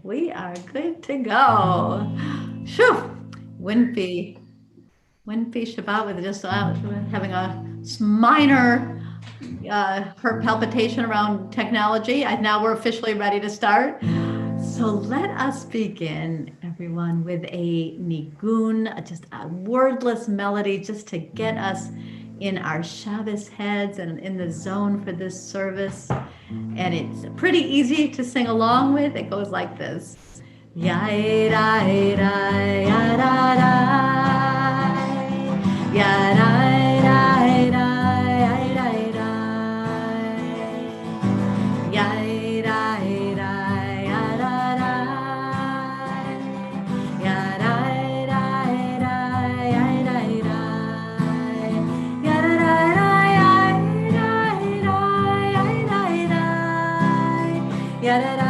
We are good to go. Phew. Wimpy Shabbat with just having a minor heart palpitation around technology. Now we're officially ready to start. So let us begin, everyone, with a nigun, just a wordless melody, just to get us in our Shabbos heads and in the zone for this service. And it's pretty easy to sing along with. It goes like this. Ya da da ya da da ya da da da ya da da ya da da ya da da ya da da ya da da ya da da ya da da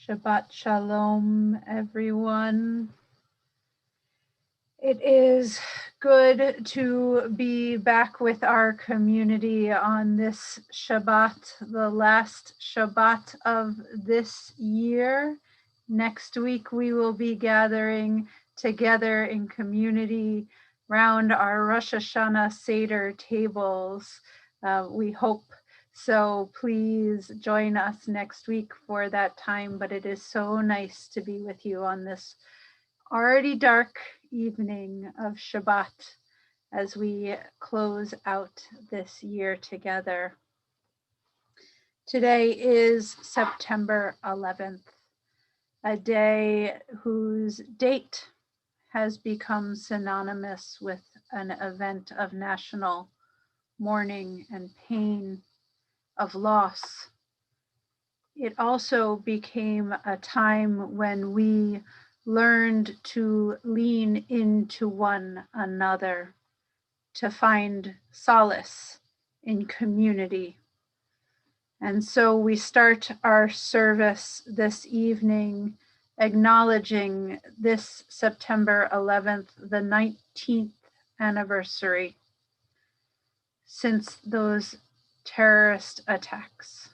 Shabbat Shalom, everyone. It is good to be back with our community on this Shabbat, the last Shabbat of this year. Next week, we will be gathering together in community around our Rosh Hashanah Seder tables. We hope so. Please join us next week for that time. But it is so nice to be with you on this already dark evening of Shabbat as we close out this year together. Today is September 11th, a day whose date has become synonymous with an event of national mourning and pain, of loss. It also became a time when we learned to lean into one another, to find solace in community. And so we start our service this evening acknowledging this September 11th, the 19th anniversary since those terrorist attacks.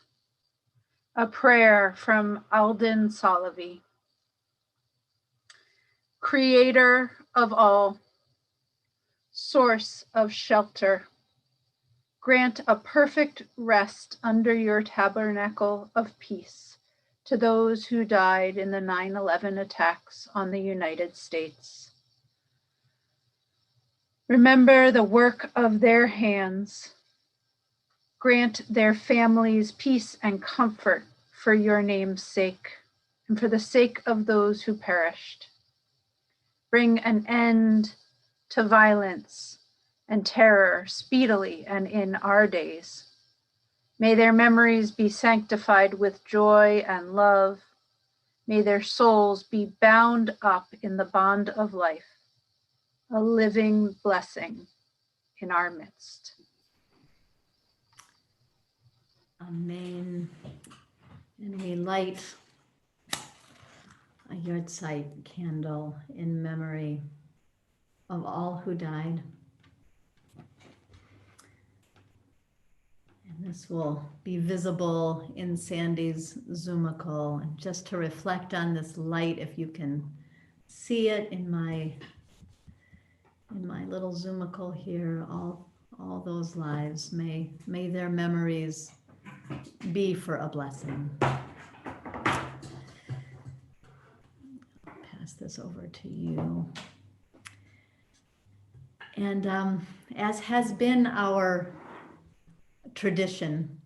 A prayer from Alden Solovey. Creator of all, source of shelter, grant a perfect rest under your tabernacle of peace to those who died in the 9/11 attacks on the United States. Remember the work of their hands. Grant their families peace and comfort for your name's sake and for the sake of those who perished. Bring an end to violence and terror speedily and in our days. May their memories be sanctified with joy and love. May their souls be bound up in the bond of life, a living blessing in our midst. Amen. And we light a yahrzeit candle in memory of all who died. And this will be visible in Sandy's Zoomical. And just to reflect on this light, if you can see it in my little Zoomical here, all those lives, may their memories be for a blessing. Pass this over to you. And as has been our tradition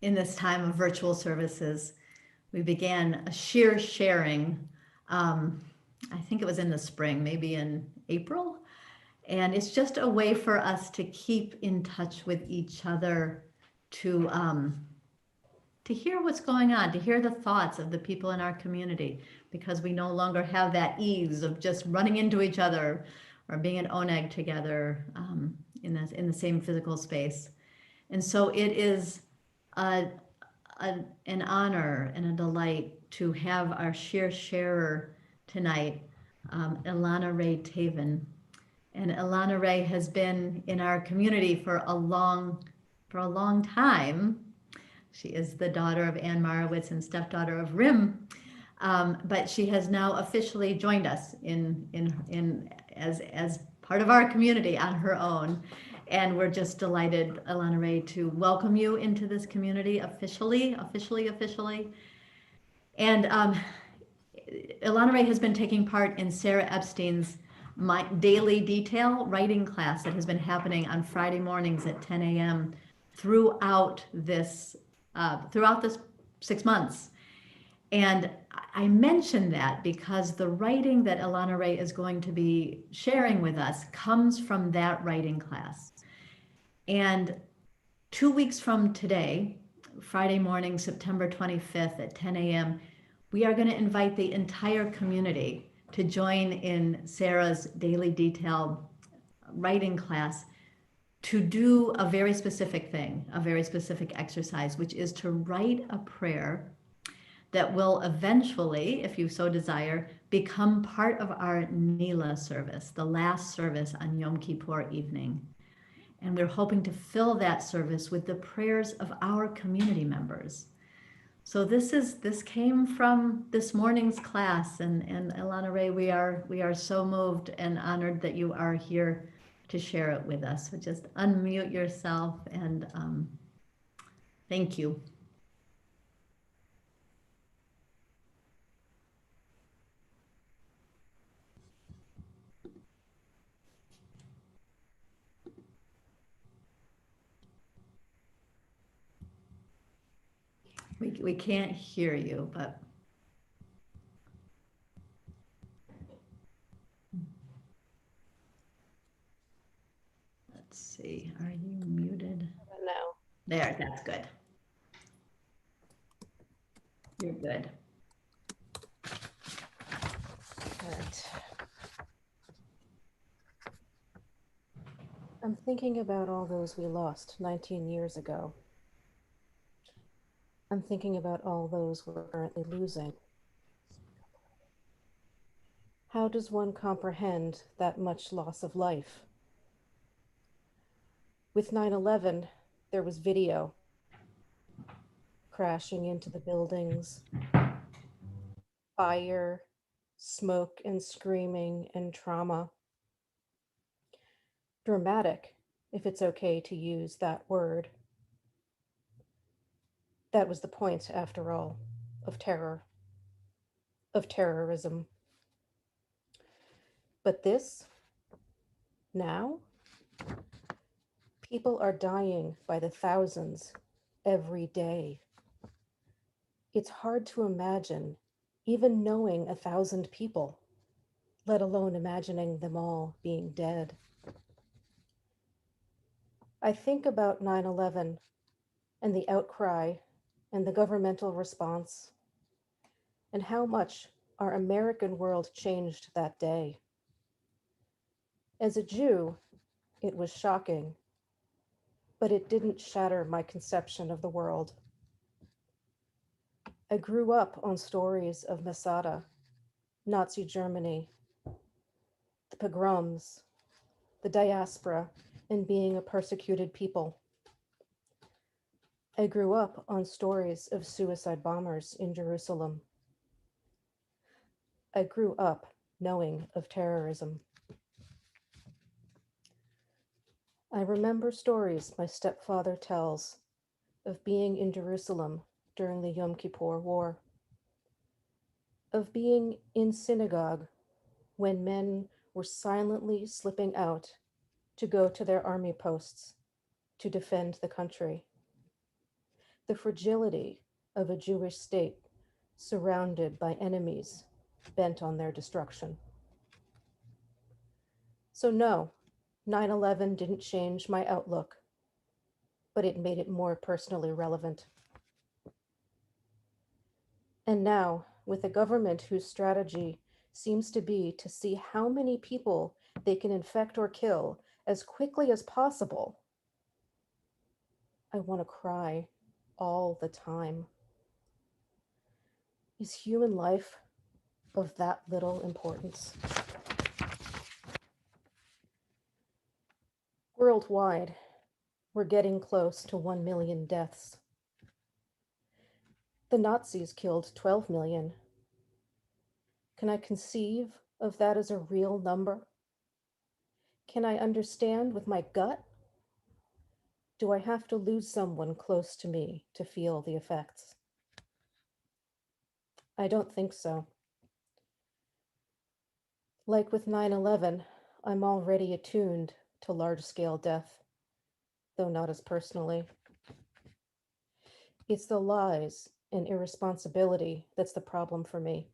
in this time of virtual services, we began a shir sharing. I think it was in the spring, maybe in April. And it's just a way for us to keep in touch with each other, to hear what's going on, to hear the thoughts of the people in our community, because we no longer have that ease of just running into each other or being at Oneg together in the same physical space. And so it is an honor and a delight to have our shir sharer tonight, Ilana Ray Taven. And Ilana Ray has been in our community for a long time. She is the daughter of Ann Marowitz and stepdaughter of Rim, but she has now officially joined us as part of our community on her own. And we're just delighted, Ilana Ray, to welcome you into this community officially. And Ilana Ray has been taking part in Sarah Epstein's daily detail writing class that has been happening on Friday mornings at 10 a.m. throughout this 6 months. And I mention that because the writing that Ilana Ray is going to be sharing with us comes from that writing class. And 2 weeks from today, Friday morning, September 25th at 10 a.m., we are going to invite the entire community to join in Sarah's daily detail writing class to do a very specific thing, a very specific exercise, which is to write a prayer that will eventually, if you so desire, become part of our Nila service, the last service on Yom Kippur evening. And we're hoping to fill that service with the prayers of our community members. So this came from this morning's class, and Ilana Ray, we are so moved and honored that you are here to share it with us. So just unmute yourself and thank you. We can't hear you, but let's see. Are you muted? No. There, that's good. You're good. All right. I'm thinking about all those we lost 19 years ago. I'm thinking about all those we're currently losing. How does one comprehend that much loss of life? With 9/11, there was video crashing into the buildings, fire, smoke, and screaming and trauma. Dramatic, if it's okay to use that word. That was the point, after all, of terror, of terrorism. But this, now, people are dying by the thousands every day. It's hard to imagine even knowing 1,000 people, let alone imagining them all being dead. I think about 9/11 and the outcry and the governmental response and how much our American world changed that day. As a Jew, it was shocking, but it didn't shatter my conception of the world. I grew up on stories of Masada, Nazi Germany, the pogroms, the diaspora, and being a persecuted people. I grew up on stories of suicide bombers in Jerusalem. I grew up knowing of terrorism. I remember stories my stepfather tells of being in Jerusalem during the Yom Kippur War, of being in synagogue when men were silently slipping out to go to their army posts to defend the country, the fragility of a Jewish state surrounded by enemies bent on their destruction. So no, 9/11 didn't change my outlook, but it made it more personally relevant. And now, with a government whose strategy seems to be to see how many people they can infect or kill as quickly as possible, I want to cry all the time. Is human life of that little importance? Worldwide, we're getting close to 1 million deaths. The Nazis killed 12 million. Can I conceive of that as a real number? Can I understand with my gut? Do I have to lose someone close to me to feel the effects? I don't think so. Like with 9/11, I'm already attuned to large-scale death, though not as personally. It's the lies and irresponsibility that's the problem for me.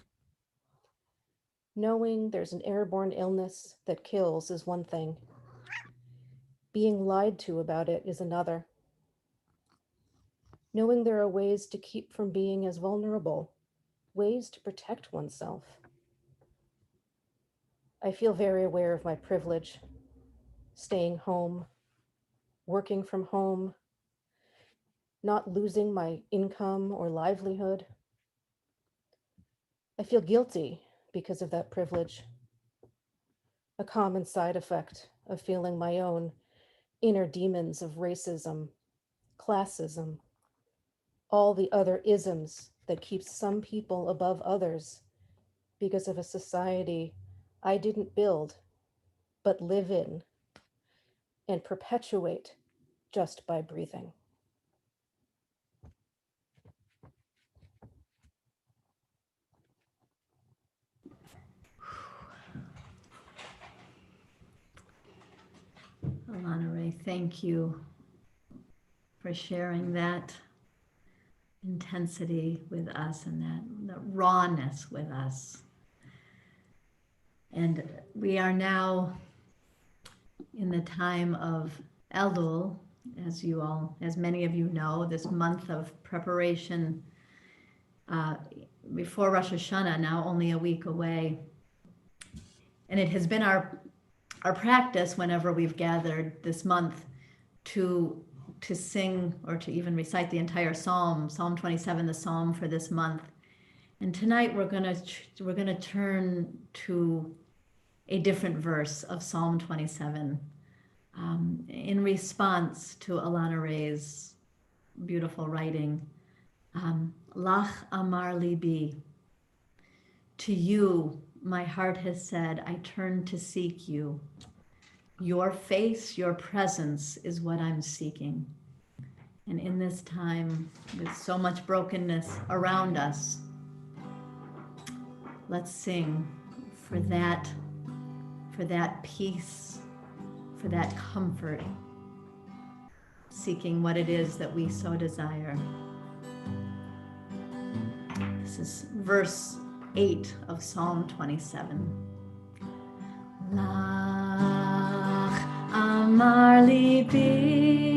Knowing there's an airborne illness that kills is one thing. Being lied to about it is another. Knowing there are ways to keep from being as vulnerable, ways to protect oneself. I feel very aware of my privilege, staying home, working from home, not losing my income or livelihood. I feel guilty because of that privilege, a common side effect of feeling my own inner demons of racism, classism, all the other isms that keep some people above others because of a society I didn't build, but live in and perpetuate just by breathing. Alana Ray, thank you for sharing that intensity with us and that rawness with us. And we are now in the time of Elul, as many of you know, this month of preparation before Rosh Hashanah, now only a week away. And it has been our practice whenever we've gathered this month to sing or to even recite the entire psalm, Psalm 27, the psalm for this month. And tonight we're gonna turn to a different verse of Psalm 27 in response to Alana Ray's beautiful writing. Lach amar libi, to you my heart has said, I turn to seek you. Your face, your presence is what I'm seeking. And in this time, with so much brokenness around us, let's sing for that peace, for that comfort, seeking what it is that we so desire. This is verse 8 of Psalm 27. Lach amar libi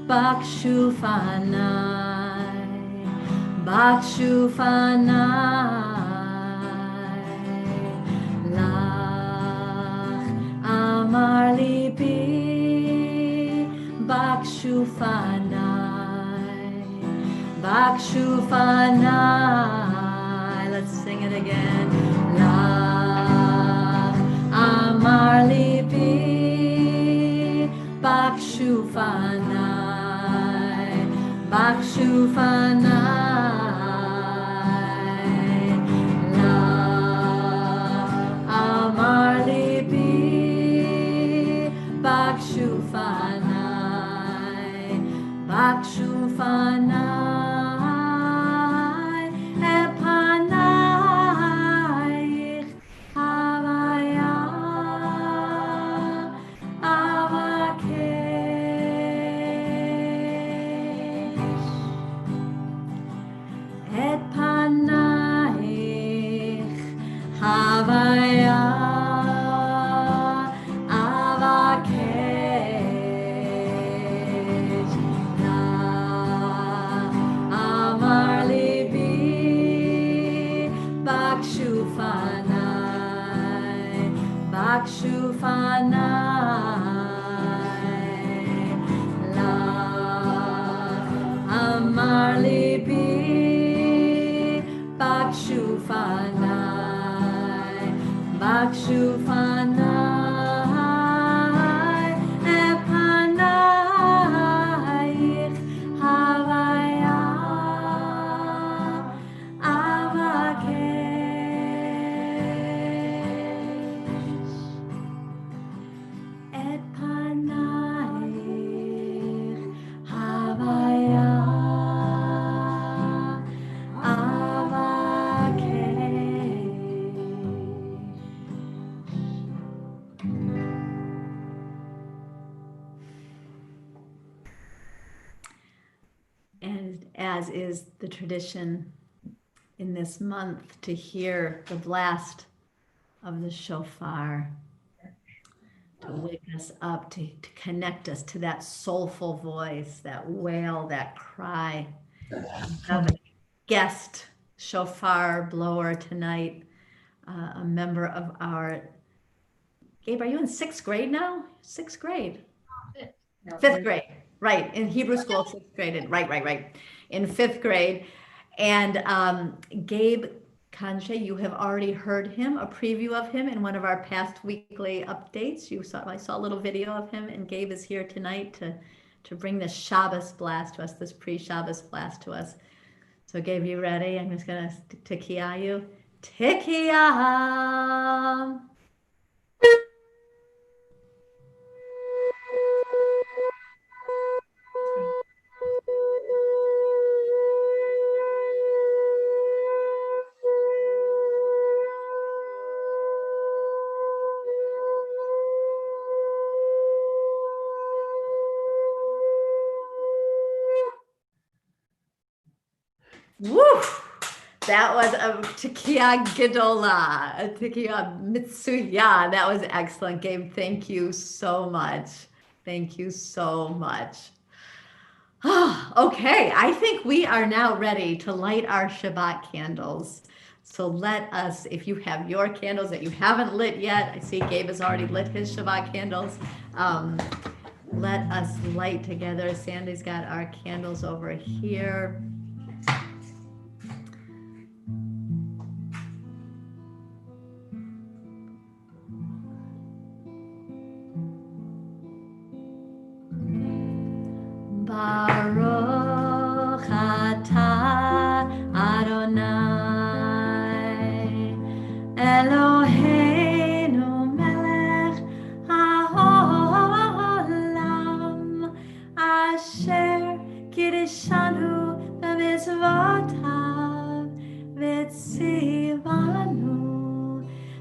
bakshu fanai lach amar libi bakshu fanai. Let's sing it again. Lach amar libi bakshu fanai lach לפניי, את פנייך הוויה אבקש. את פנייך הוויה אבקש. נא אמר ליבי, בקשו פניי, בקשו פניי. לך אמר ליבי, בקשו פניי, בקשו פניי, את פנייך הוויה אבקש. את פנייך הוויה And as is the tradition in this month, to hear the blast of the shofar, to wake us up, to connect us to that soulful voice, that wail, that cry. We have a guest shofar blower tonight, a member of our, Gabe, are you in 6th grade now? 6th grade? No, 5th grade. Right, in Hebrew school, 6th grade, right. In 5th grade. And Gabe Kanche, you have already heard him, a preview of him in one of our past weekly updates. I saw a little video of him, and Gabe is here tonight to bring this Shabbos blast to us, this pre-Shabbos blast to us. So Gabe, you ready? I'm just gonna Tekiah you. Tekiah. Woo! That was a Tekiah Gedola, a Tekiah Mitsuya. That was excellent, Gabe. Thank you so much. Thank you so much. Okay, I think we are now ready to light our Shabbat candles. So let us, if you have your candles that you haven't lit yet, I see Gabe has already lit his Shabbat candles. Let us light together. Sandy's got our candles over here. Baruch atah Adonai Eloheinu melech haolam asher kiddushanu b'mitzvotav v'tzivanu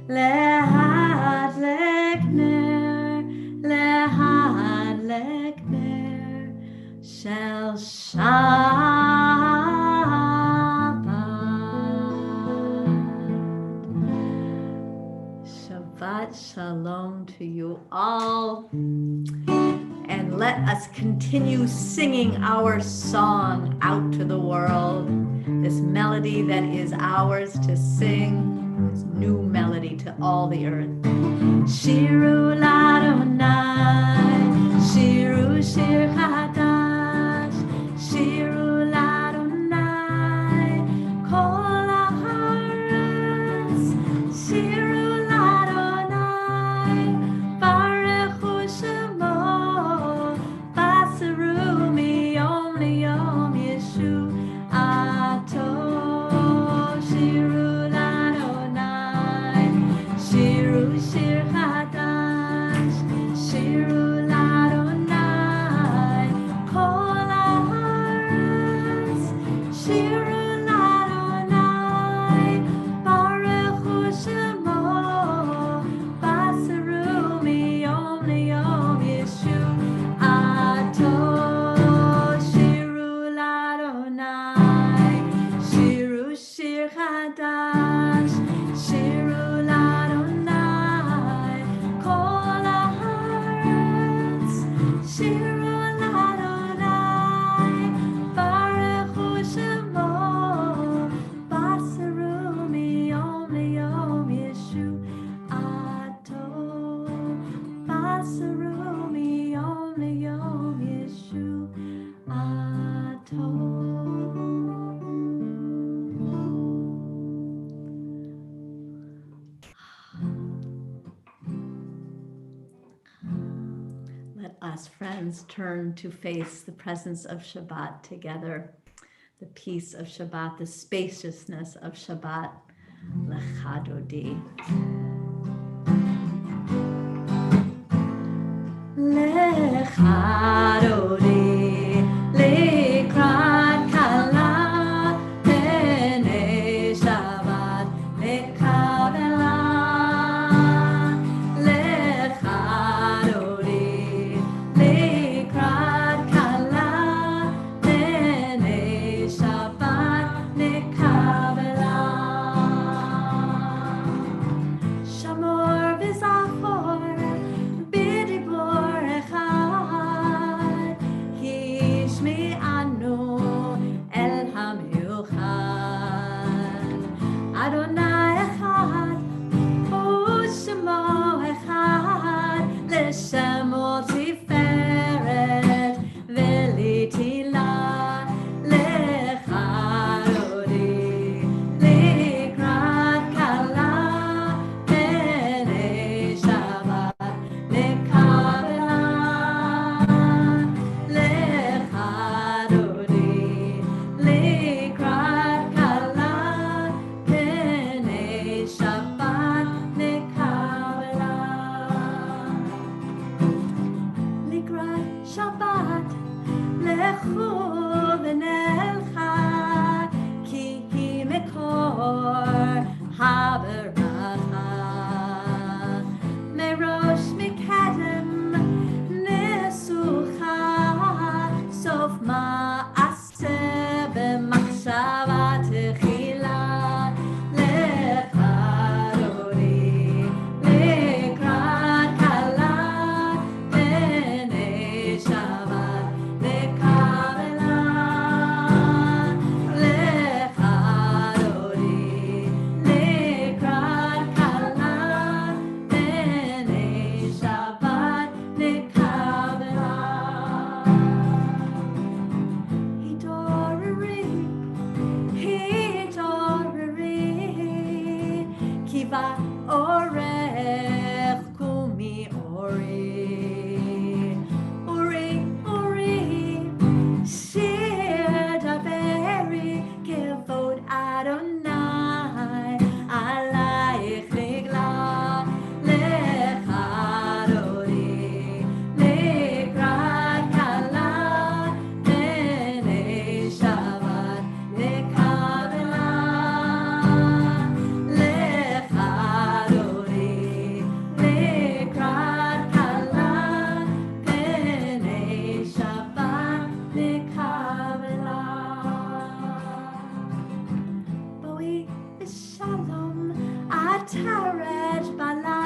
lehadlek ner shel Shabbat shalom to you all. And let us continue singing our song out to the world. This melody that is ours to sing, this new melody to all the earth. Shiru l'Adonai, shiru shir chadash, shiru l'Adonai, kol haaretz, shiru l'Adonai, baruchu shemo, basaru miyom liyom yeshuato, shiru l'Adonai, shiru shir chadash, shiru l'Adonai, kol haaretz. as friends turn to face the presence of Shabbat together, the peace of Shabbat, the spaciousness of Shabbat. Lecha Dodi. Lecha Dodi, Likrat Kala, B'nei Shabbat, Lekavela. Lecha Dodi, Likrat Kala, B'nei Shabbat, Lekavela. Shamor v'zachor, b'dibor echad, hishme'anu el hamiuchad. Adonai echad, u'shemo echad, l'shemo tiferet v'litila. Lecha Dodi, Likrat Kala, B'nei Shabbat, Lekavela. Lecha Dodi, Likrat Kala, B'nei Shabbat, Lekavela. Likrat Shabbat, Lechu v'nelcha, ki hi mekor haberacha. Merosh mikadem nesucha, sof ma'aseh b'machshava techila. Lecha Dodi, Likrat Kala, B'nei Shabbat, Lekavela. Lecha Dodi, Likrat Kala, B'nei Shabbat, Lekavela. Hitoriri, hitoriri, kiva orech kumi ori. Uri, uri, shir daberi, kevod Adonai, alayich nigla. Lecha Dodi, Likrat Kala, B'nei Shabbat, Lekavela. Lecha Dodi, Likrat Kala, B'nei Shabbat, Lekavela. Boi b'shalom ataret bala,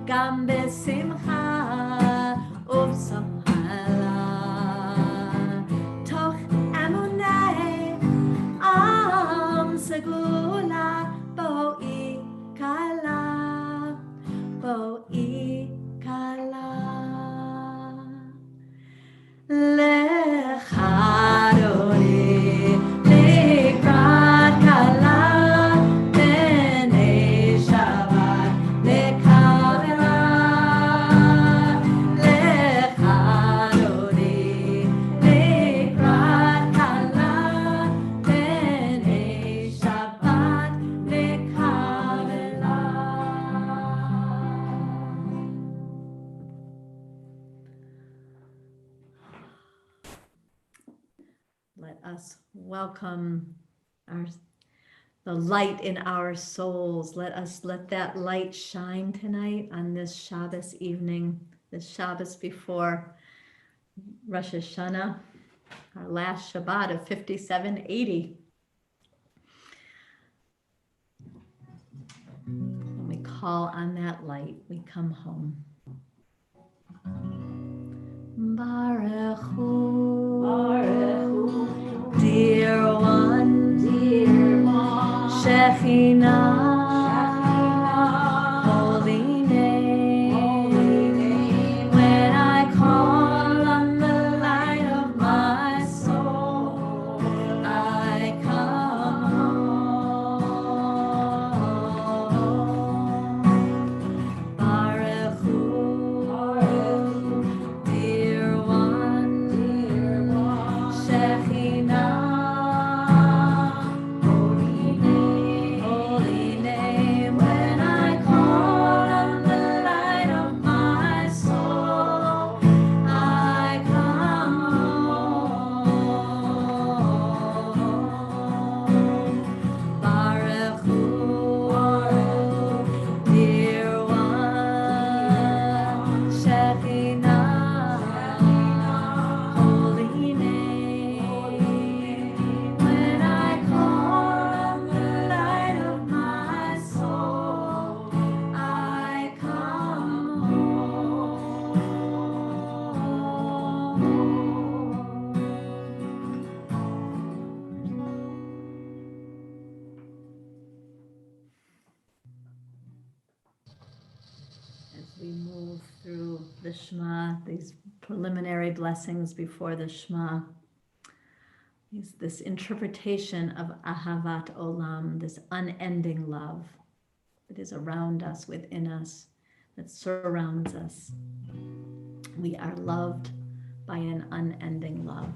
gam b'simcha uv'sohala. Toch emunei am segula, boi kala, boi kala. Lecha Dodi, Likrat Kala, B'nei Shabbat, Lekavela. Lecha Dodi, Likrat Kala, B'nei Shabbat, Lekavela. Let us welcome the light in our souls. Let us let that light shine tonight on this Shabbos evening, this Shabbos before Rosh Hashanah, our last Shabbat of 5780. When we call on that light, we come home. Baruch Hu, dear one, Shekhinah, holy name. When I call on the light of my soul, I come home. Baruch Hu, we move through the Shema, these preliminary blessings before the Shema, this interpretation of Ahavat Olam, this unending love that is around us, within us, that surrounds us. We are loved by an unending love.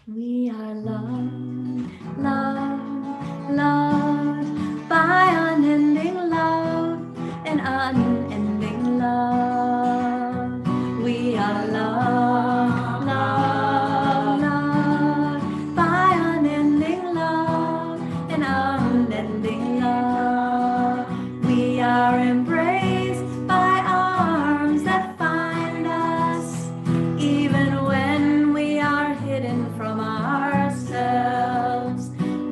We are loved, loved, loved by unending love, an unending love. We are loved, loved, loved by unending love, an unending love. We are embraced by arms that find us, even when we are hidden from ourselves.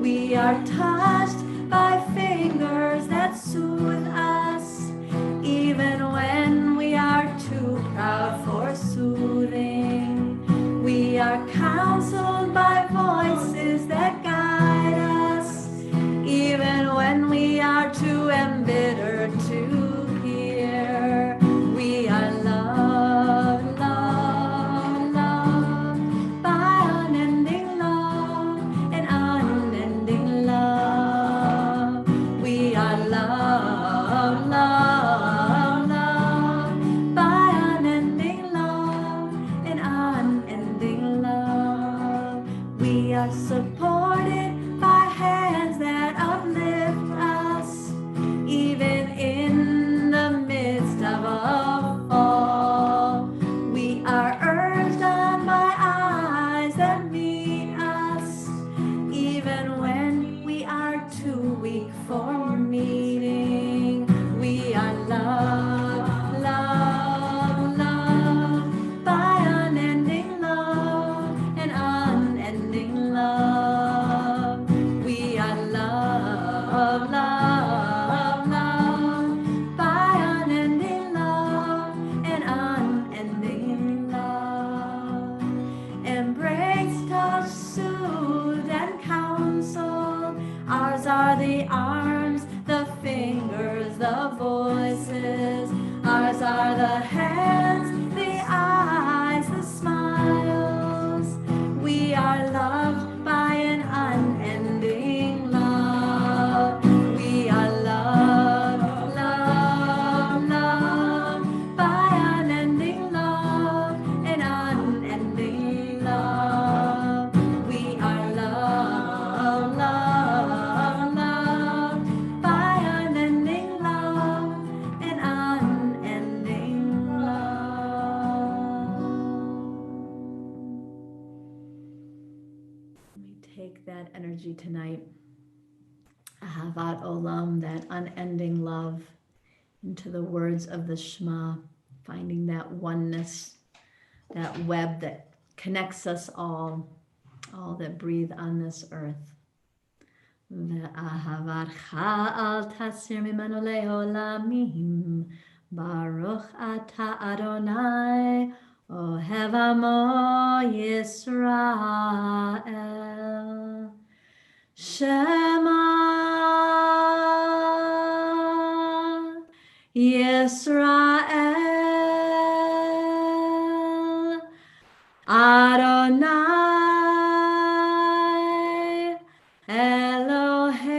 We are touched by fingers that soothe us, even when we are too proud for soothing. We are counseled by voices that guide us, even when we are too embittered to hear. We are loved, loved, loved by unending love, an unending love. We are loved, loved, loved by unending love, an unending love. We are supported by hands that uplift us, even in the midst of a fall. We are urged on by eyes that meet us, even when we are too weak for meeting. We are loved, loved, loved by unending love, an unending love. We are loved, loved, loved by unending love, an unending love. Embrace, touch, soothe, and counsel. Ours are the arms, the fingers, the voices. Ours are the hands, the eyes, the smiles. We are loved by an unending love. We are loved, loved, loved by unending love, an unending love. We are loved, loved, loved by unending love, an unending love. We take that energy tonight, Ahavat Olam, that unending love, into the words of the Shema, finding that oneness, that web that connects us all that breathe on this earth. Ve'ahavatcha al tasir mimenu le'olamim, Baruch ata Adonai, Ohev amo Yisrael. Shema Yisrael, Adonai Eloheinu,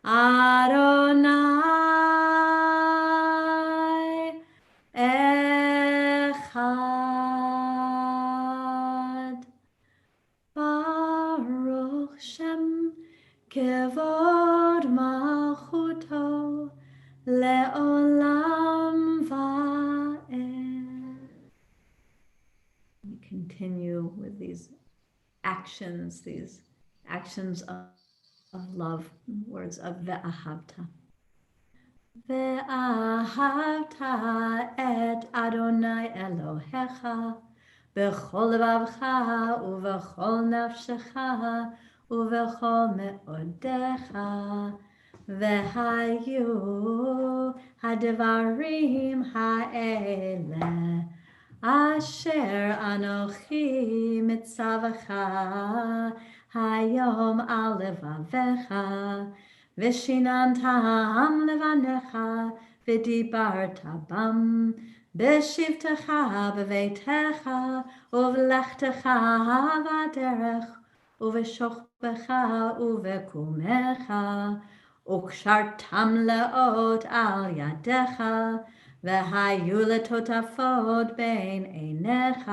Adonai Echad. Baruch Shem Kevod Malchuto Le'olam Va'ed. We continue with these actions of love, words of Ve'ahavta. Ve'ahavta et Adonai Elohecha b'chol levavcha u'v'chol nafshecha u'v'chol me'odecha v'hayu ha'devarim ha'ele asher anochi mitzavacha היום על לבביך, ושיננתם לבניך, ודיברת בם, בשבתך בביתך, ובלכתך בדרך, ובשוכבך ובקומך, וקשרתם לאות על ידיך, והיו לטוטפות בין עיניך,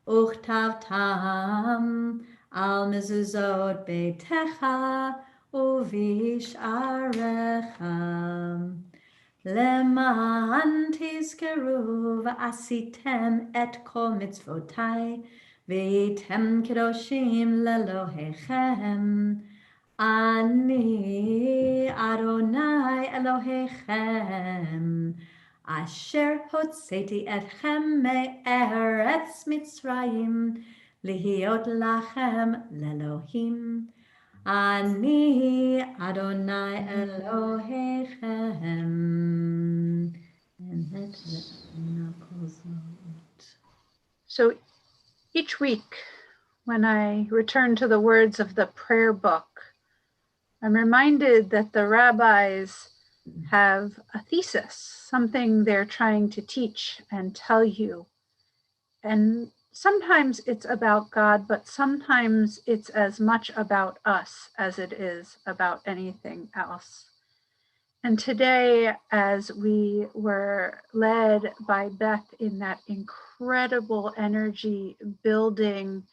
וכתבתם על מזוזות ביתך ובשעריך. למען תזכרו ועשיתם את כל מצוותיי, והייתם קדושים לאלוהיכם. אני אדוני אלוהיכם, אשר הוצאתי אתכם מארץ מצרים, להיות לכם לאלוהים. אני אדוני אלוהיכם. אמת ואמונה כל זאת. So each week, when I return to the words of the prayer book, I'm reminded that the rabbis have a thesis, something they're trying to teach and tell you. And sometimes it's about God, but sometimes it's as much about us as it is about anything else. And today, as we were led by Beth in that incredible energy building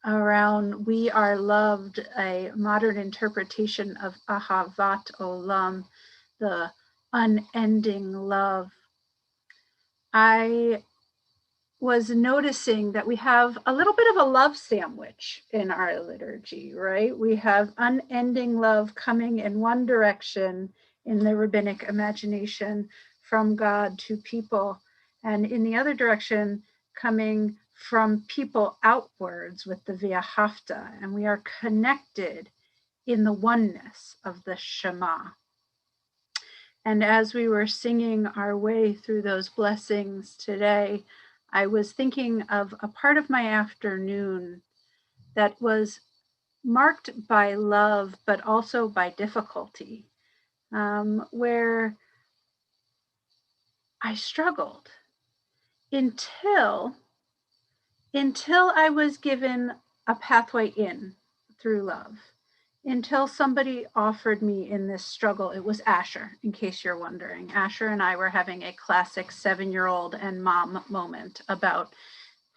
around We Are Loved, a modern interpretation of Ahavat Olam, the unending love, I was noticing that we have a little bit of a love sandwich in our liturgy, right? We have unending love coming in one direction in the rabbinic imagination from God to people, and in the other direction coming from people outwards with the V'ahavta, and we are connected in the oneness of the Shema. And as we were singing our way through those blessings today, I was thinking of a part of my afternoon that was marked by love, but also by difficulty, where I struggled until I was given a pathway in through love, until somebody offered me in this struggle. It was Asher, in case you're wondering. Asher and I were having a classic 7-year-old and mom moment about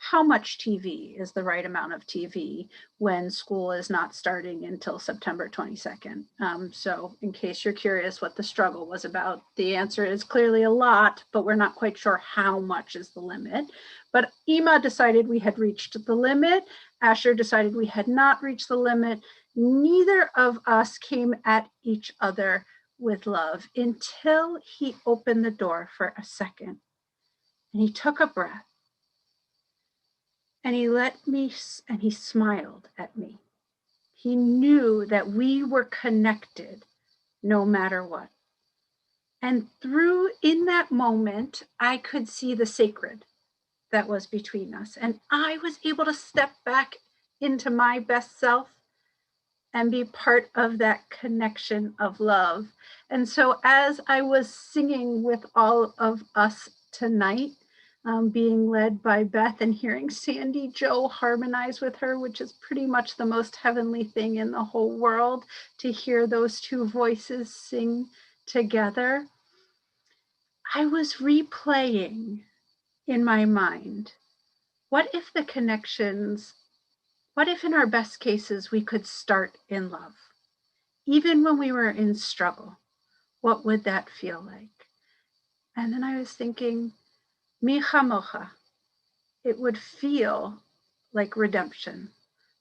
how much TV is the right amount of TV when school is not starting until September 22nd. So in case you're curious what the struggle was about, the answer is clearly a lot, but we're not quite sure how much is the limit. But Ima decided we had reached the limit. Asher decided we had not reached the limit. Neither of us came at each other with love until he opened the door for a second and he took a breath. And he smiled at me. He knew that we were connected no matter what. And in that moment, I could see the sacred that was between us. And I was able to step back into my best self and be part of that connection of love. And so as I was singing with all of us tonight, being led by Beth and hearing Sandy Joe harmonize with her, which is pretty much the most heavenly thing in the whole world, to hear those two voices sing together, I was replaying in my mind, what if in our best cases we could start in love? Even when we were in struggle, what would that feel like? And then I was thinking, Mi chamocha, it would feel like redemption,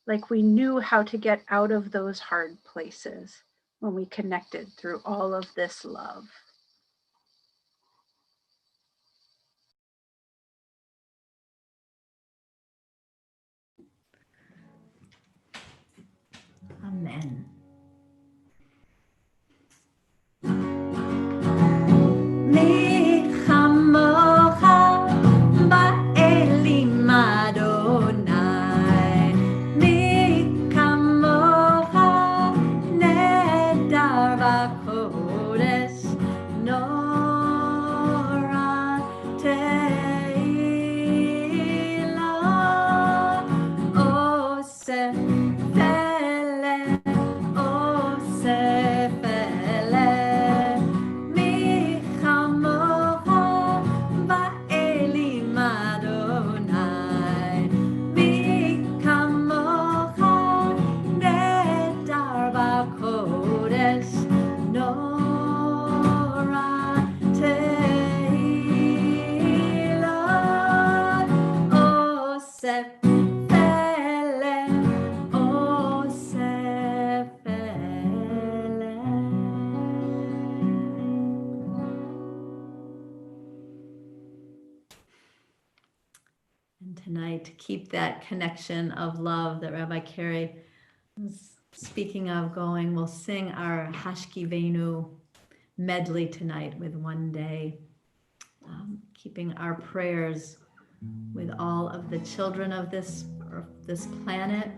like we knew how to get out of those hard places when we connected through all of this love. Amen. Mi that connection of love that Rabbi Carey was speaking of going. We'll sing our Hashkivenu medley tonight with One Day, keeping our prayers with all of the children of this planet,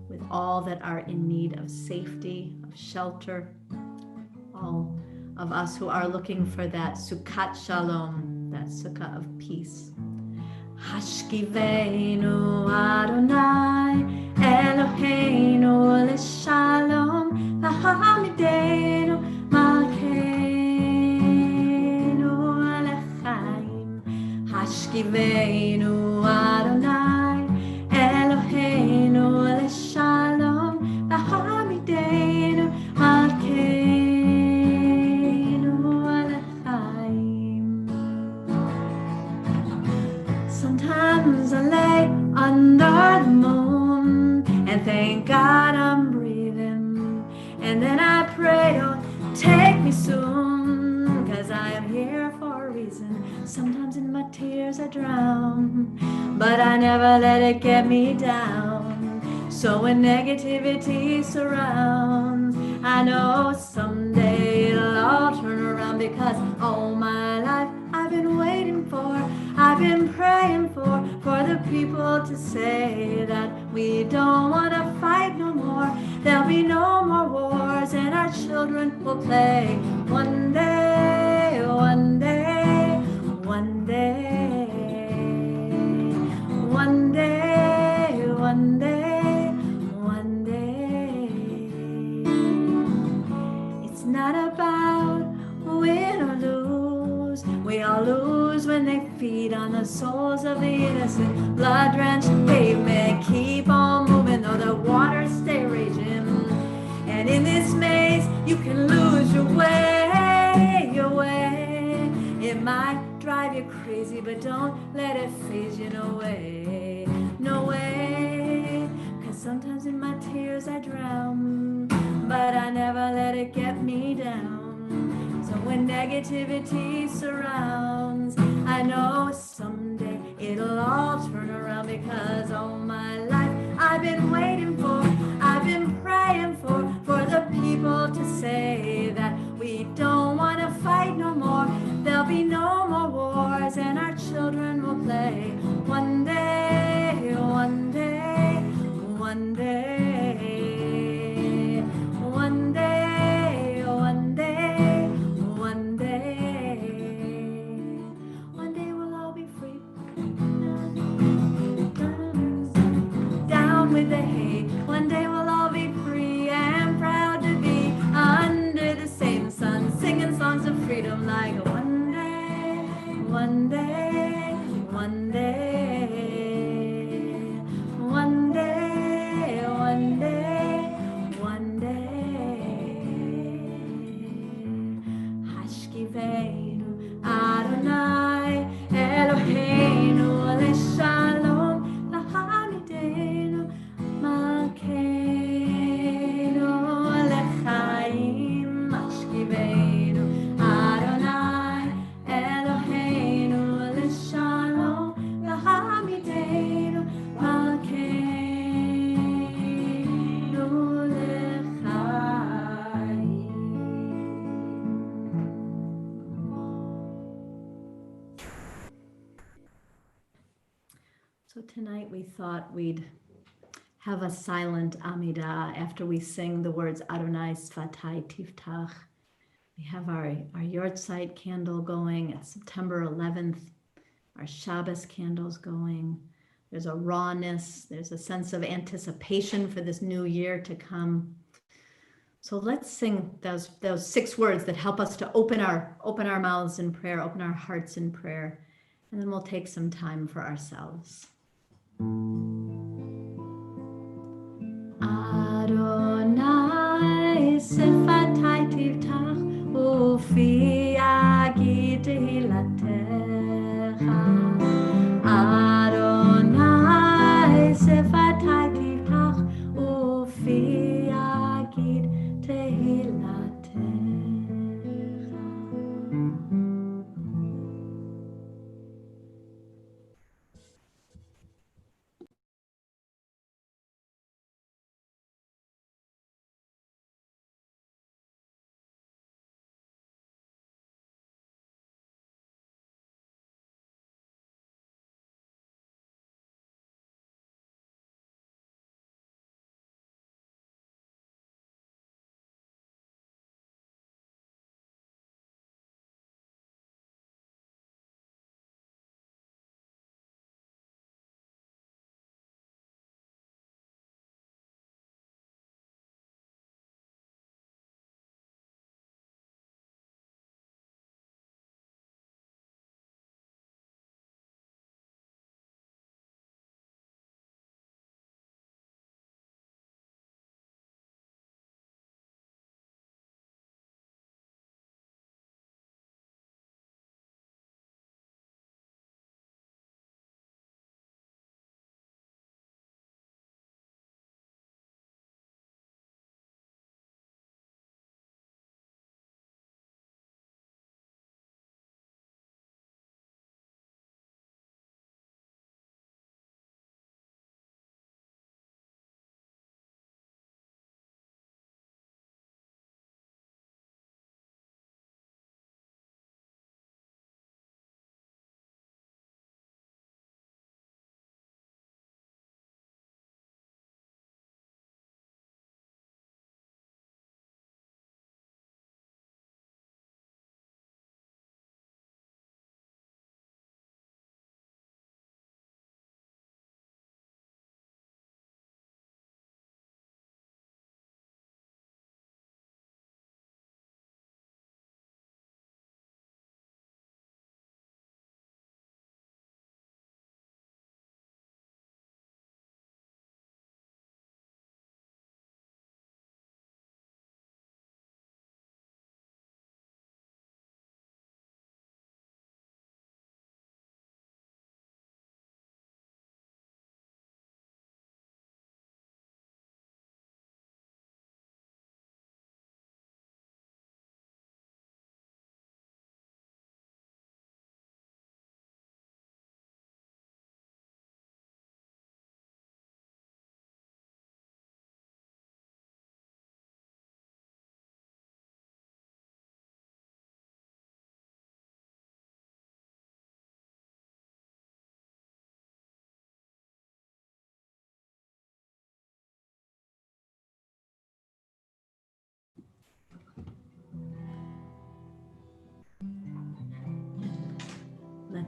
with all that are in need of safety, of shelter, all of us who are looking for that Sukkat Shalom, that Sukkah of peace. Hashkivenu Adonai Eloheinu L'Shalom V'Hamidenu Malkeinu L'Chaim. Hashkivenu Adonai Eloheinu L'Shalom V'Hamidenu Malkeinu L'Chaim. Sometimes I lay under the moon and thank God I'm breathing. And then I pray, don't take me soon, 'cause I am here for a reason. Sometimes in my tears I drown, but I never let it get me down. So when negativity surrounds, I know someday it'll all turn around, because all my life I've been waiting for, I've been praying for the people to say that we don't want to fight no more. There'll be no more wars and our children will play. One day, one day, one day, one day, one day, one day. It's not about win or lose. We all lose when they feed on the souls of the innocent. Blood-drenched pavement, keep on moving though the waters stay raging. And in this maze, you can lose your way, your way. It might drive you crazy, but don't let it phase you, no way, no way. 'Cause sometimes in my tears I drown, but I never let it get me down. So when negativity surrounds, I know someday it'll all turn around, because all my life I've been waiting for, I've been praying for the people to say that we don't want to fight no more. There'll be no more wars and our children will play. One day, one day, one day, one day, one day, one day. One day we'll all be free. Down with the hate. One day we'll all be free and proud to be under the same sun, singing songs of freedom like one day, one day, one day, one day, one day, one day. Hashkivenu Adonai Eloheinu L'Shalom V'Hamidenu Malkeinu L'Chaim. Hashkivenu Adonai Eloheinu L'Shalom V'Hamidenu Malkeinu L'Chaim. So tonight we thought we'd have a silent Amidah after we sing the words Adonai Sfatai Tiftach. We have our Yortzeit candle going. It's September 11th. Our Shabbos candles going. There's a rawness. There's a sense of anticipation for this new year to come. So let's sing those 6 words that help us to open our mouths in prayer, open our hearts in prayer, and then we'll take some time for ourselves. Adonai Sifatai Tiftach Ufi Yagid Tehilatecha. Adonai Sifatai Tiftach Ufi Yagid Tehilatecha.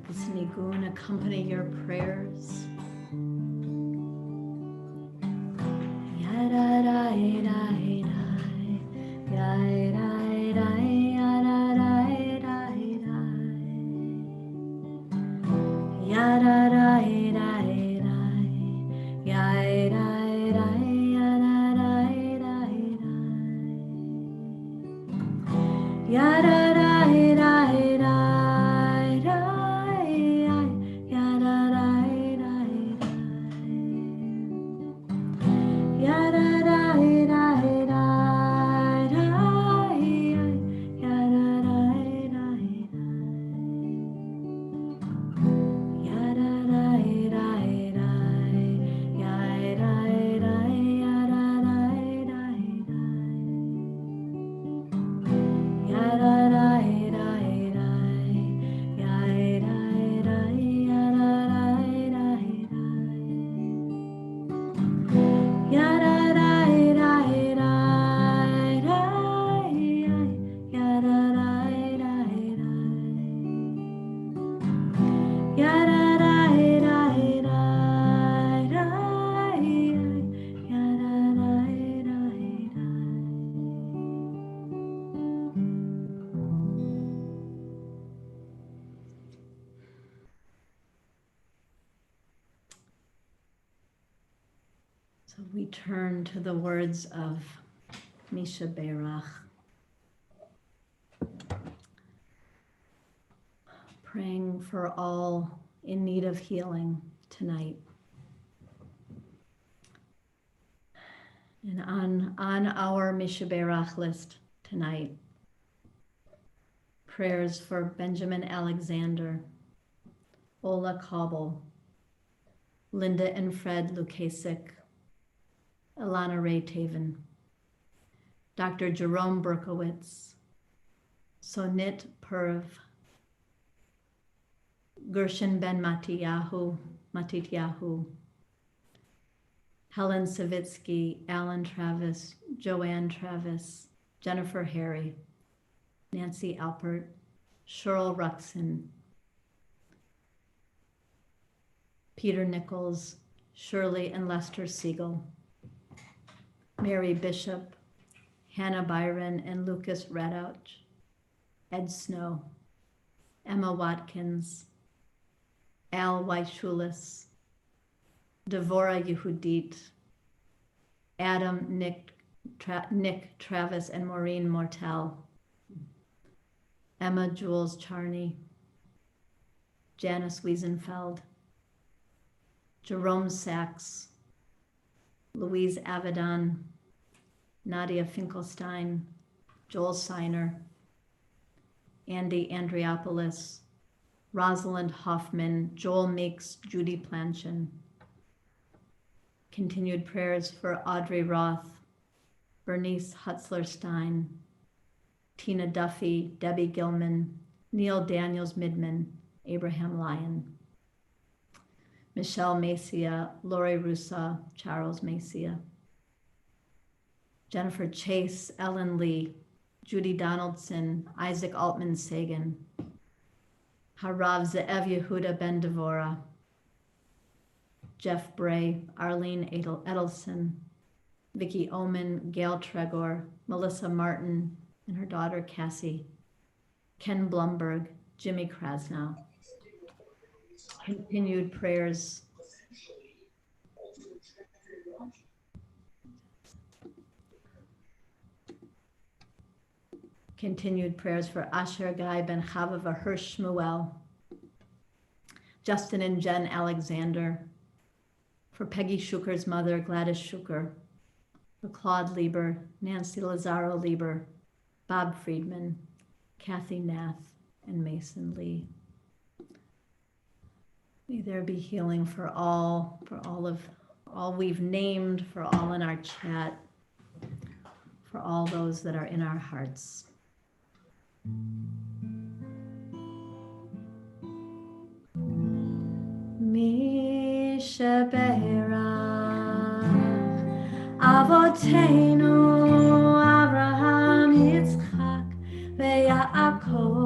Let this nigun accompany your prayers. So we turn to the words of Misha Berach, praying for all in need of healing tonight. And on our Misha Berach list tonight, prayers for Benjamin Alexander, Ola Cobble, Linda and Fred Lukasik, Ilana Ray Taven, Dr. Jerome Berkowitz, Sonit Purv, Gershon Ben Matityahu, Helen Savitsky, Alan Travis, Joanne Travis, Jennifer Harry, Nancy Alpert, Cheryl Ruxin, Peter Nichols, Shirley and Lester Siegel, Mary Bishop, Hannah Byron and Lucas Radouch, Ed Snow, Emma Watkins, Al Weishulis, Devora Yehudit, Adam, Nick, Travis, and Maureen Mortel, Emma Jules Charney, Janice Wiesenfeld, Jerome Sachs, Louise Avedon, Nadia Finkelstein, Joel Seiner, Andy Andriopoulos, Rosalind Hoffman, Joel Meeks, Judy Planchin. Continued prayers for Audrey Roth, Bernice Hutzler-Stein, Tina Duffy, Debbie Gilman, Neil Daniels Midman, Abraham Lyon, Michelle Macia, Lori Russa, Charles Macia, Jennifer Chase, Ellen Lee, Judy Donaldson, Isaac Altman Sagan, Harav Ze'ev Yehuda Ben Devora, Jeff Bray, Arlene Edelson, Vicki Oman, Gail Tregor, Melissa Martin and her daughter Cassie, Ken Blumberg, Jimmy Krasnow. Continued prayers for Asher Guy Ben Chava Hirsch Shmuel, Justin and Jen Alexander, for Peggy Schuker's mother, Gladys Schuker, for Claude Lieber, Nancy Lazaro Lieber, Bob Friedman, Kathy Nath, and Mason Lee. May there be healing for all we've named, for all in our chat, for all those that are in our hearts. Misha Berach Avotenu Avraham Yitzchak veYaakov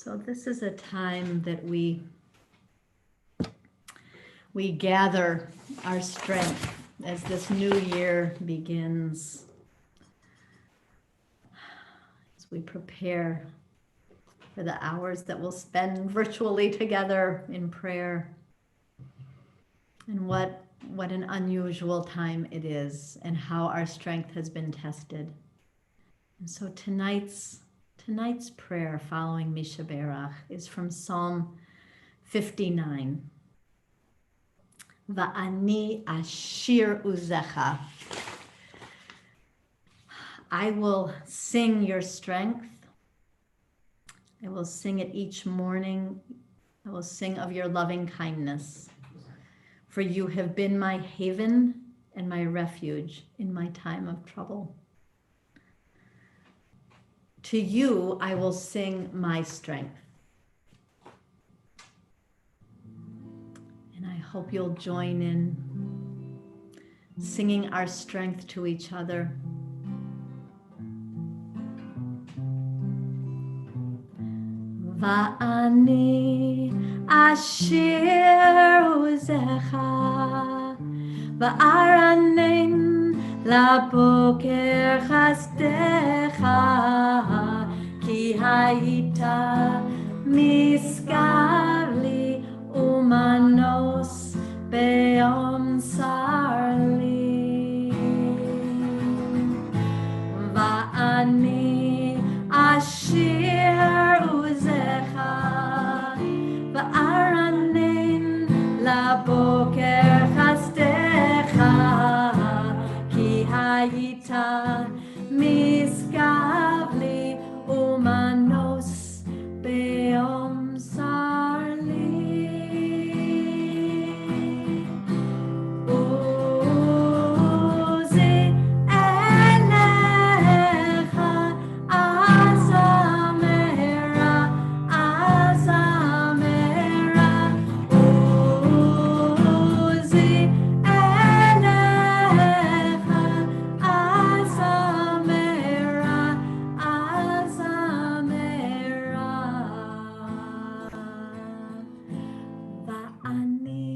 So this is a time that we gather our strength as this new year begins, as we prepare for the hours that we'll spend virtually together in prayer. And what an unusual time it is, and how our strength has been tested. And so tonight's prayer following Misha Berach is from Psalm 59. Va'ani ashir uzecha. I will sing your strength. I will sing it each morning. I will sing of your loving kindness. For you have been my haven and my refuge in my time of trouble. To you I will sing my strength. And I hope you'll join in singing our strength to each other. Va'ani ashir uzecha va'aranen laboker chasdecha ki hayita miskavli umanos be'om sarli va'ani ashir uzecha va'aranen laboker chasdecha ki hayita miskavli umanos be'om sarli uzi elecha azamera azamera uzi elecha azamera azamera va'ani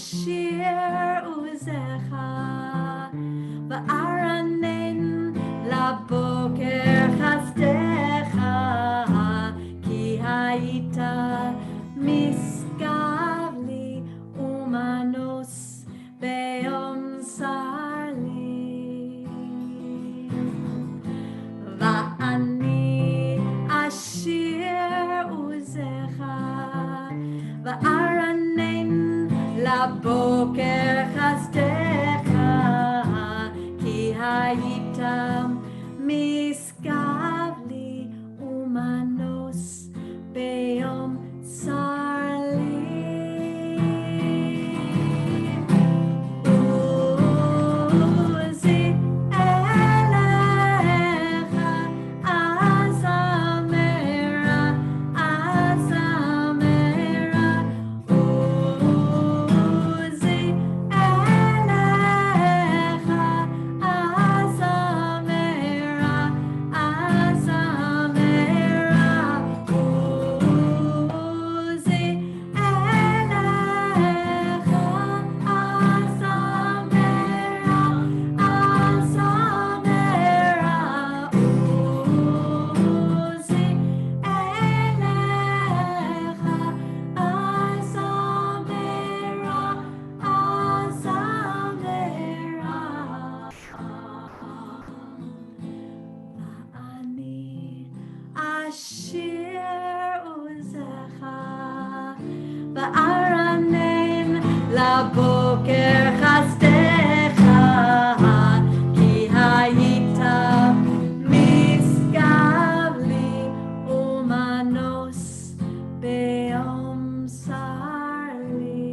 ashir uzecha va'aranen laboker chasdecha ki hayita miskavli umanos be'om sarli va'ani ashir uzecha va'aranen laboker chasdecha ki hayita miskavli umanos be'om sarli uzi elecha azamera azamera uzi elecha azamera azamera uzi elecha azamera azamera uzi elecha azamera azamera va'ani ashir uzecha va'aranen laboker chasdecha ki hayita miskavli umanos be'om sarli.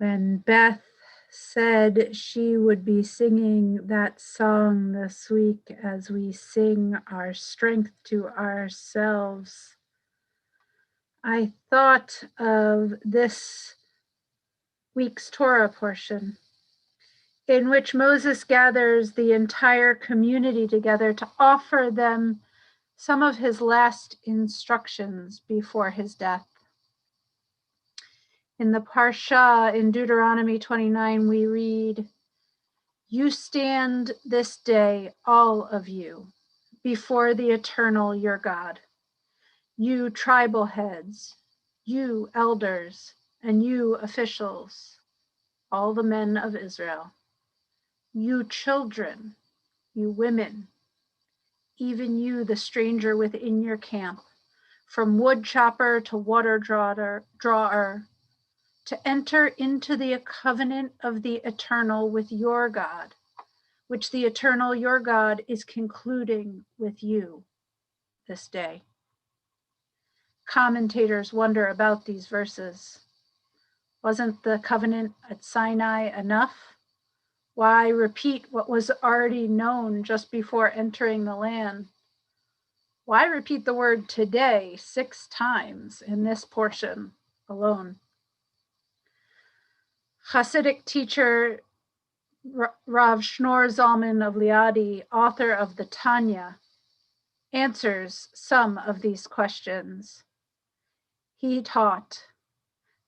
When Beth said she would be singing that song this week as we sing our strength to ourselves, I thought of this week's Torah portion in which Moses gathers the entire community together to offer them some of his last instructions before his death. In the Parsha in Deuteronomy 29, we read, "You stand this day, all of you, before the eternal your God, you tribal heads, you elders, and you officials, all the men of Israel, you children, you women, even you, the stranger within your camp, from wood chopper to water drawer, to enter into the covenant of the eternal with your God, which the eternal your God is concluding with you this day." Commentators wonder about these verses. Wasn't the covenant at Sinai enough? Why repeat what was already known just before entering the land? Why repeat the word today 6 times in this portion alone? Hasidic teacher Rav Shneur Zalman of Liadi, author of the Tanya, answers some of these questions. He taught,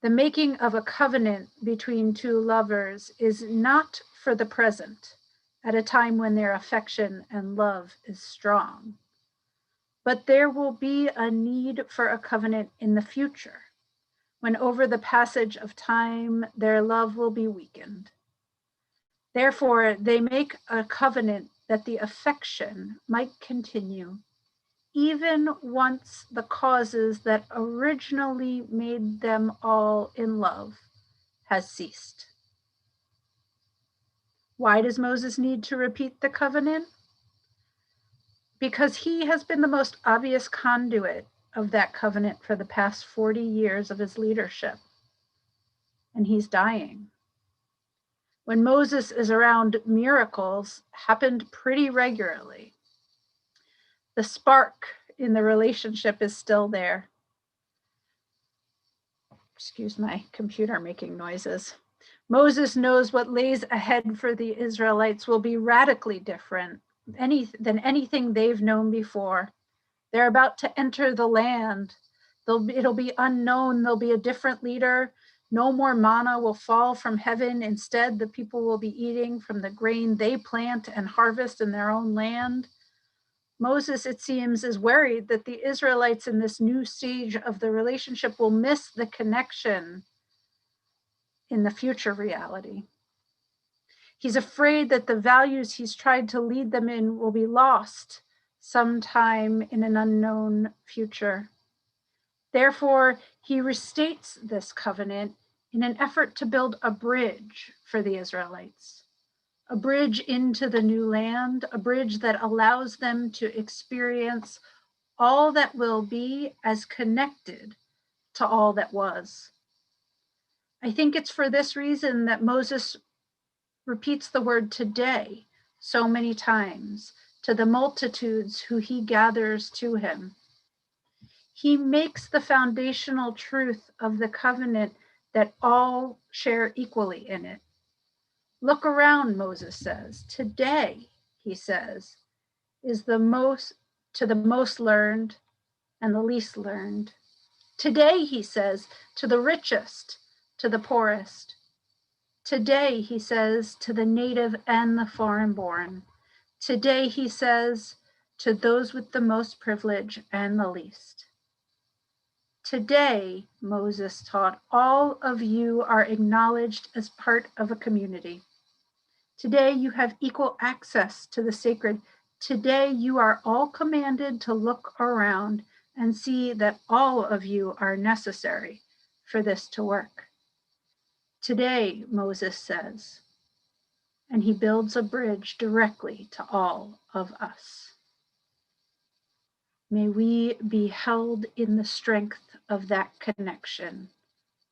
"The making of a covenant between two lovers is not for the present, at a time when their affection and love is strong. But there will be a need for a covenant in the future, when over the passage of time their love will be weakened. Therefore, they make a covenant that the affection might continue, even once the causes that originally made them all in love has ceased." Why does Moses need to repeat the covenant? Because he has been the most obvious conduit of that covenant for the past 40 years of his leadership, and he's dying. When Moses is around, miracles happened pretty regularly. The spark in the relationship is still there. Excuse my computer making noises. Moses knows what lays ahead for the Israelites will be radically different than anything they've known before. They're about to enter the land. It'll be unknown. There'll be a different leader. No more manna will fall from heaven. Instead, the people will be eating from the grain they plant and harvest in their own land. Moses, it seems, is worried that the Israelites in this new stage of the relationship will miss the connection in the future reality. He's afraid that the values he's tried to lead them in will be lost sometime in an unknown future. Therefore, he restates this covenant in an effort to build a bridge for the Israelites, a bridge into the new land, a bridge that allows them to experience all that will be as connected to all that was. I think it's for this reason that Moses repeats the word today so many times to the multitudes who he gathers to him. He makes the foundational truth of the covenant that all share equally in it. Look around, Moses says. Today, he says, is the most to the most learned and the least learned. Today, he says, to the richest, to the poorest. Today, he says, to the native and the foreign-born. Today, he says, to those with the most privilege and the least. Today, Moses taught, all of you are acknowledged as part of a community. Today, you have equal access to the sacred. Today, you are all commanded to look around and see that all of you are necessary for this to work. Today, Moses says, and he builds a bridge directly to all of us. May we be held in the strength of that connection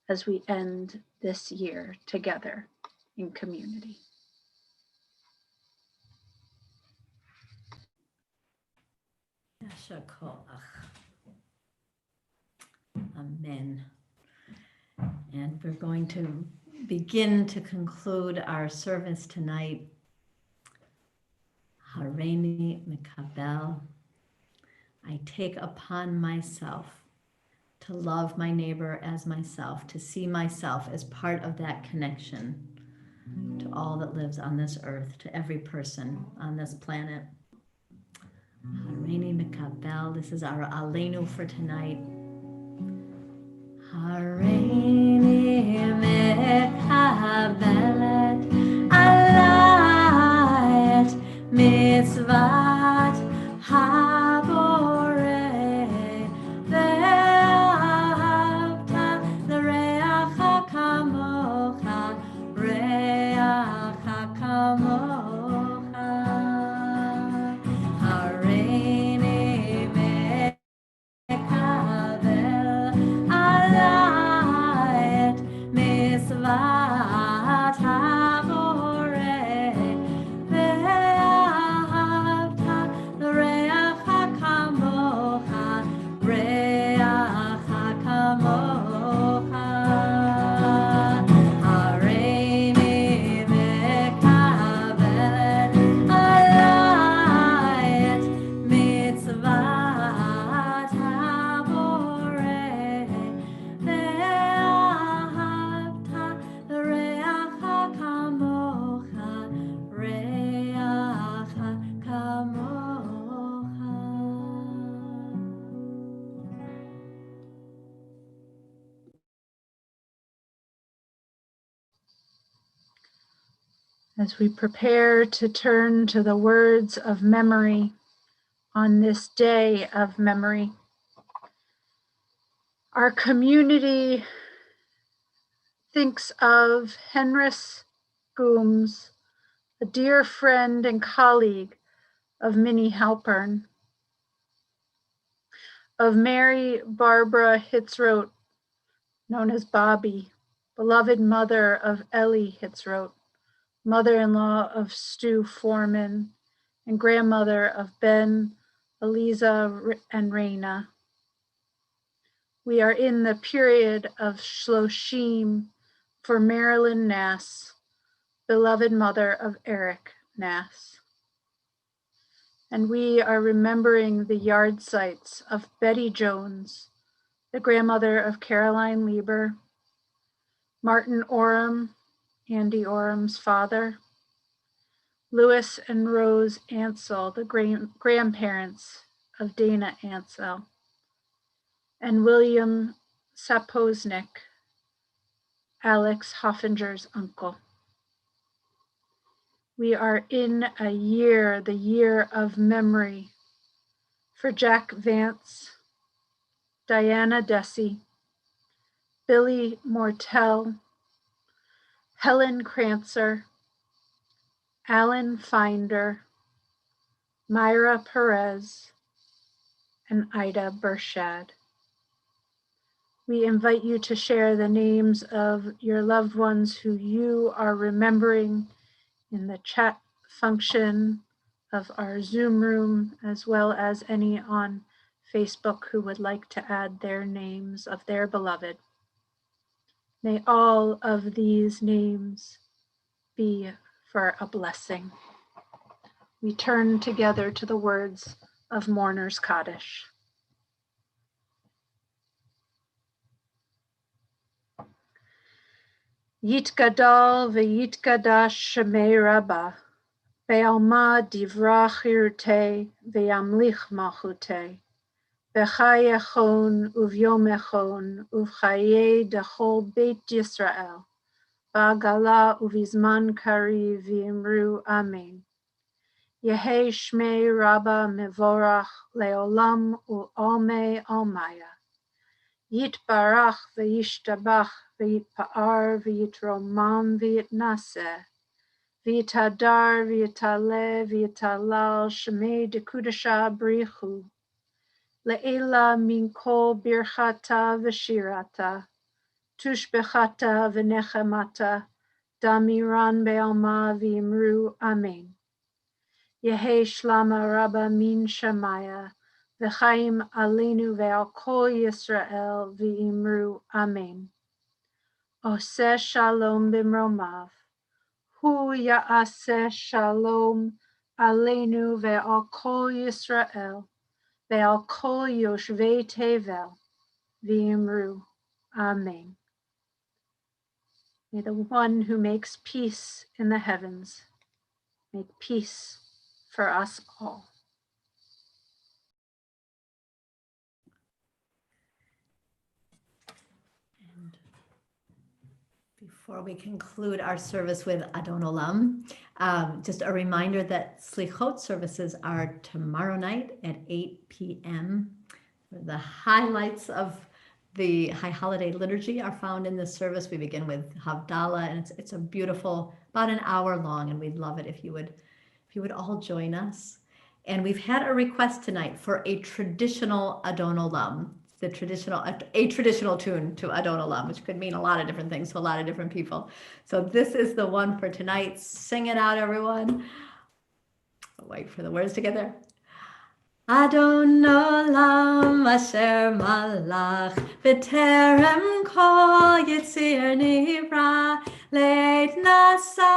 as we end this year together in community. Yasher koach. Amen. And we're going to begin to conclude our service tonight. Hareini Mikabel. I take upon myself to love my neighbor as myself, to see myself as part of that connection to all that lives on this earth, to every person on this planet. Hareini Mikabel. This is our Aleinu for tonight. Hareini Mikabelet alayet mitzvat haboreh ve'ahavta l'reacha kamocha reacha kamocha hareini mekavel alayet mitzvat haboreh ve'ahavta l'reacha kamocha reacha kamocha hareini mekavel alayet mitzvat haboreh ve'ahavta l'reacha kamocha reacha kamocha. As we prepare to turn to the words of memory on this day of memory, our community thinks of Henris Gooms, a dear friend and colleague of Minnie Halpern, of Mary Barbara Hitzroth, known as Bobby, beloved mother of Ellie Hitzroth, mother-in-law of Stu Foreman, and grandmother of Ben, Eliza, and Raina. We are in the period of Shloshim for Marilyn Nass, beloved mother of Eric Nass. And we are remembering the yard sites of Betty Jones, the grandmother of Caroline Lieber, Martin Oram, Andy Oram's father, Louis and Rose Ansel, the grandparents of Dana Ansel, and William Saposnik, Alex Hoffinger's uncle. We are in a year, the year of memory, for Jack Vance, Diana Dessy, Billy Mortel, Helen Crancer, Alan Finder, Myra Perez, and Ida Bershad. We invite you to share the names of your loved ones who you are remembering in the chat function of our Zoom room, as well as any on Facebook who would like to add their names of their beloved. May all of these names be for a blessing. We turn together to the words of Mourner's Kaddish. Yitgadal v'yitgadash shemei Rabbah, be'alma divra chirute ve'yamlich malchute, b'chai echon uvyom echon uvchaye dechol beit Yisrael, ba'agala uvizman kari v'imru amen. Yehi shmei Rabbah mevorach leolam u'almei almaya. Yitbarach v'yishtabach v'yitpa'ar v'yitromam v'yitnaseh. V'yitadar v'yitaleh v'yitalal shemei dekudasha brichu. Le'ela min kol birchata v'shirata. Tushbechata v'nechemata. Damiran Be'alma V'imru Amen. Yehi Shlama Rabba Min Shemaya, V'chaim Aleinu Ve'al Kol Yisrael V'imru Amen. Oseh Shalom B'mromav, Hu Ya'aseh Shalom Aleinu Ve'al Kol Yisrael, Ve'al Kol Yoshvei Tevel, V'imru Amen. May the one who makes peace in the heavens make peace for us all. And before we conclude our service with Adon Olam, just a reminder that Slichot services are tomorrow night at 8 p.m. The highlights of the High Holiday Liturgy are found in this service. We begin with Havdalah, and it's a beautiful, about an hour long, and we'd love it if you would all join us. And we've had a request tonight for a traditional Adon Olam, a traditional tune to Adon Olam, which could mean a lot of different things to a lot of different people. So this is the one for tonight. Sing it out, everyone. Wait for the words together. Adon Olam asher malach v'terem kol yitzir nivra leit nasa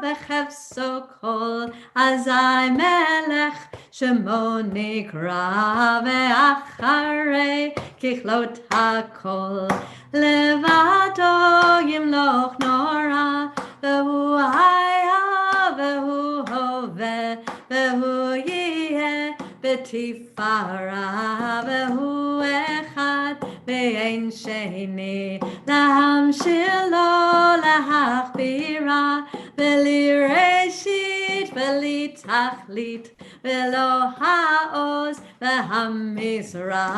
v'chefso kol azai melech shemo nikra ve'acharei kichlot hakol levado yimloch nora v'hu haya v'hu hoveh v'hu yeh בתפארה והוא אחד ואין שני להמשיל לו להכבירה בלי ראשית בלי תכלית ולא העוז והמשרה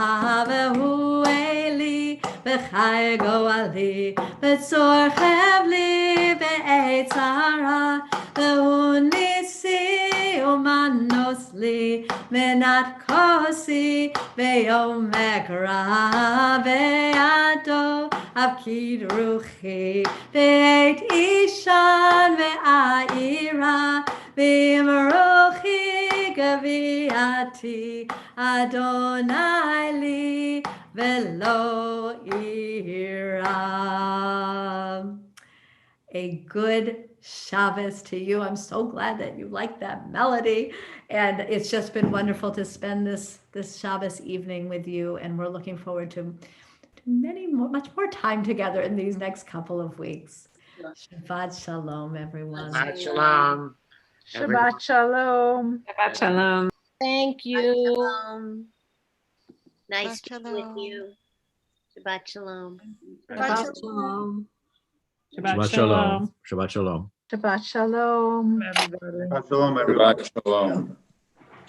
והוא אלי וחי גואלי בצור חבלי בעת צרה והוא ניסי ומנוס לי מנת כוסי ויומק רע בידו הפקיד רוחי בעת אישן ועירה ועם רוחי גביעתי אדוני לי ולא אירא. A good Shabbos to you. I'm so glad that you like that melody. And it's just been wonderful to spend this Shabbos evening with you. And we're looking forward to much more time together in these next couple of weeks. Shabbat Shalom, everyone. Shabbat Shalom. Shabbat Shalom. Shabbat Shalom. Thank you. Nice Shabbat to be with shalom. you. Shabbat Shalom. Shabbat Shalom. Shabbat Shalom. Shabbat Shalom. Shabbat Shalom. Everybody. Shalom, everyone. Shalom.